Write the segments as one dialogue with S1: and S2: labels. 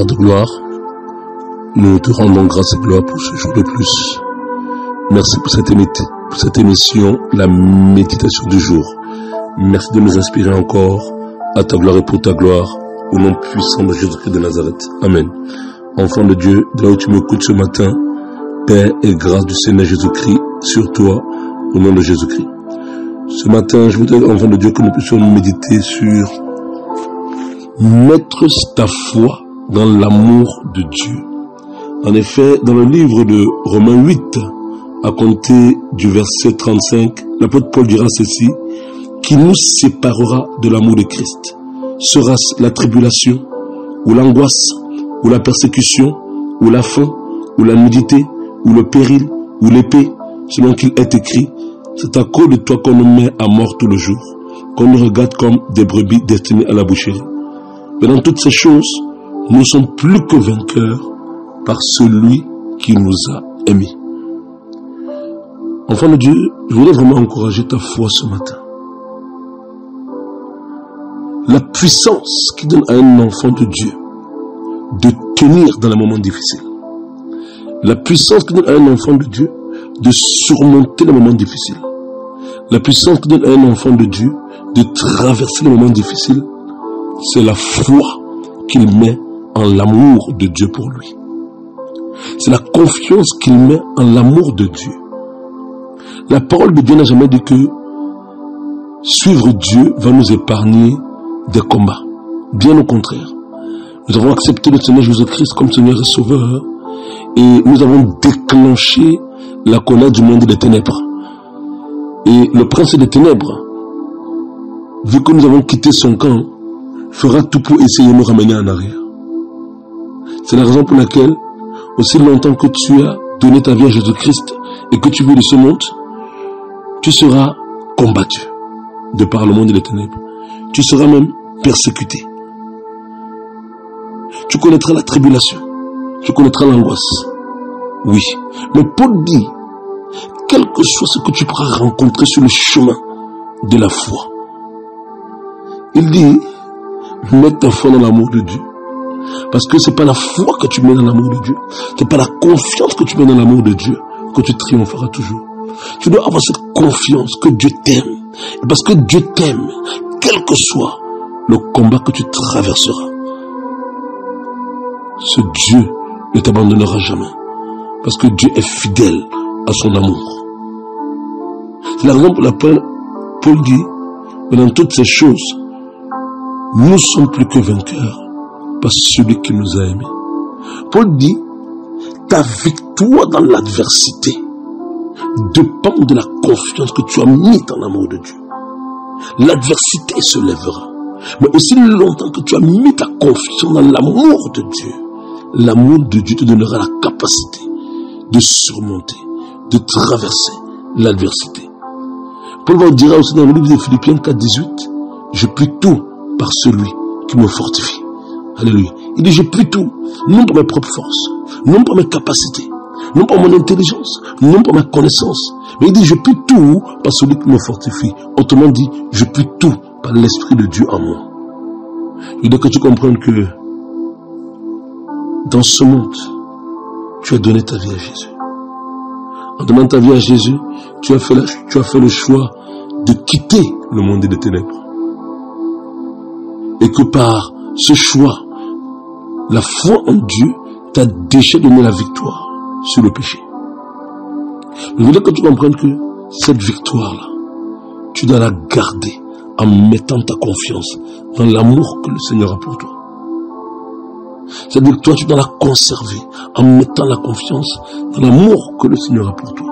S1: Père de gloire, nous te rendons grâce et gloire pour ce jour de plus. Merci pour cette émission, la méditation du jour. Merci de nous inspirer encore à ta gloire et pour ta gloire, au nom puissant de Jésus-Christ de Nazareth. Amen. Enfant de Dieu, de là où tu m'écoutes ce matin, paix et grâce du Seigneur Jésus-Christ sur toi, au nom de Jésus-Christ. Ce matin, je voudrais, enfant de Dieu, que nous puissions méditer sur mettre ta foi dans l'amour de Dieu. En effet, dans le livre de Romains 8, à compter du verset 35, l'apôtre Paul dira ceci: qui nous séparera de l'amour de Christ? Sera-ce la tribulation, ou l'angoisse, ou la persécution, ou la faim, ou la nudité, ou le péril, ou l'épée, selon qu'il est écrit: c'est à cause de toi qu'on nous met à mort tout le jour, qu'on nous regarde comme des brebis destinées à la boucherie. Mais dans toutes ces choses, nous ne sommes plus que vainqueurs par celui qui nous a aimés. Enfant de Dieu, je voudrais vraiment encourager ta foi ce matin. La puissance qui donne à un enfant de Dieu de tenir dans les moments difficiles. La puissance qui donne à un enfant de Dieu de surmonter les moments difficiles. La puissance qui donne à un enfant de Dieu de traverser les moments difficiles, c'est la foi qu'il met en l'amour de Dieu pour lui. C'est la confiance qu'il met en l'amour de Dieu. La parole de Dieu n'a jamais dit que suivre Dieu va nous épargner des combats. Bien au contraire. Nous avons accepté le Seigneur Jésus-Christ comme Seigneur et Sauveur et nous avons déclenché la colère du monde des ténèbres. Et le prince des ténèbres, vu que nous avons quitté son camp, fera tout pour essayer de nous ramener en arrière. C'est la raison pour laquelle, aussi longtemps que tu as donné ta vie à Jésus-Christ et que tu vis de ce monde, tu seras combattu de par le monde des ténèbres. Tu seras même persécuté. Tu connaîtras la tribulation. Tu connaîtras l'angoisse. Oui. Mais Paul dit, quel que soit ce que tu pourras rencontrer sur le chemin de la foi, il dit, mets ta foi dans l'amour de Dieu. Parce que c'est pas la foi que tu mets dans l'amour de Dieu. C'est pas la confiance que tu mets dans l'amour de Dieu que tu triompheras toujours. Tu dois avoir cette confiance que Dieu t'aime. Et parce que Dieu t'aime, quel que soit le combat que tu traverseras, ce Dieu ne t'abandonnera jamais. Parce que Dieu est fidèle à son amour. C'est la raison pour laquelle Paul dit, mais dans toutes ces choses, nous ne sommes plus que vainqueurs par celui qui nous a aimés. Paul dit, ta victoire dans l'adversité dépend de la confiance que tu as mise dans l'amour de Dieu. L'adversité se lèvera. Mais aussi longtemps que tu as mis ta confiance dans l'amour de Dieu, l'amour de Dieu te donnera la capacité de surmonter, de traverser l'adversité. Paul va dire aussi dans le livre de Philippiens 4:18, je puis tout par celui qui me fortifie. Alléluia. Il dit, je puis tout, non par mes propres forces, non par mes capacités, non par mon intelligence, non par ma connaissance. Mais il dit, je puis tout par celui qui me fortifie. Autrement dit, je puis tout par l'Esprit de Dieu en moi. Il doit que tu comprennes que dans ce monde, tu as donné ta vie à Jésus. En donnant ta vie à Jésus, tu as fait le choix de quitter le monde des ténèbres. Et que par ce choix, la foi en Dieu t'a déjà donné la victoire sur le péché. Je voudrais que tu comprennes que cette victoire-là, tu dois la garder en mettant ta confiance dans l'amour que le Seigneur a pour toi. Cette victoire, tu dois la conserver en mettant la confiance dans l'amour que le Seigneur a pour toi.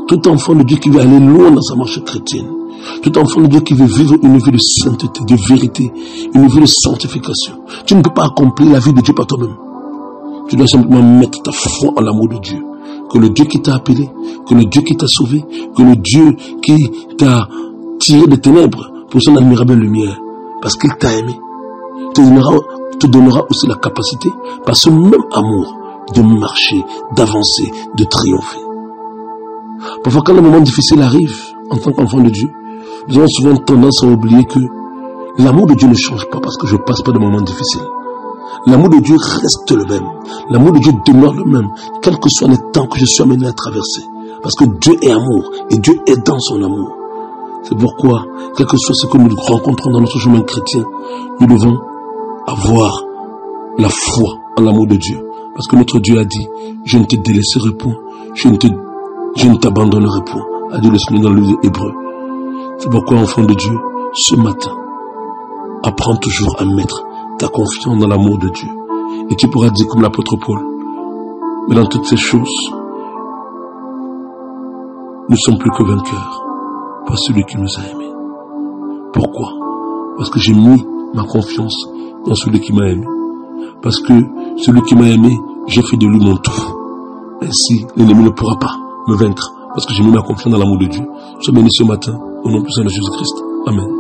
S1: Tout enfant de Dieu qui veut aller loin dans sa marche chrétienne, tout enfant de Dieu qui veut vivre une vie de sainteté, de vérité, une vie de sanctification, tu ne peux pas accomplir la vie de Dieu par toi-même. Tu dois simplement mettre ta foi en l'amour de Dieu. Que le Dieu qui t'a appelé, que le Dieu qui t'a sauvé, que le Dieu qui t'a tiré des ténèbres pour son admirable lumière, parce qu'il t'a aimé, te donnera aussi la capacité, par ce même amour, de marcher, d'avancer, de triompher. Parfois, quand les moments difficiles arrivent, en tant qu'enfant de Dieu, nous avons souvent tendance à oublier que l'amour de Dieu ne change pas parce que je passe pas de moments difficiles. L'amour de Dieu reste le même. L'amour de Dieu demeure le même, quels que soient les temps que je suis amené à traverser. Parce que Dieu est amour, et Dieu est dans son amour. C'est pourquoi, quel que soit ce que nous rencontrons dans notre chemin chrétien, nous devons avoir la foi en l'amour de Dieu. Parce que notre Dieu a dit, je ne te délaisserai point, je ne t'abandonnerai point, a dit le Seigneur dans le livre Hébreu. C'est pourquoi, enfant de Dieu, ce matin, apprends toujours à mettre ta confiance dans l'amour de Dieu. Et tu pourras dire comme l'apôtre Paul, mais dans toutes ces choses, nous ne sommes plus que vainqueurs par celui qui nous a aimés. Pourquoi? Parce que j'ai mis ma confiance dans celui qui m'a aimé. Parce que celui qui m'a aimé, j'ai fait de lui mon tout. Ainsi, l'ennemi ne pourra pas me vaincre. Parce que j'ai mis ma confiance dans l'amour de Dieu. Sois béni ce matin, au nom du Seigneur Jésus-Christ. Amen.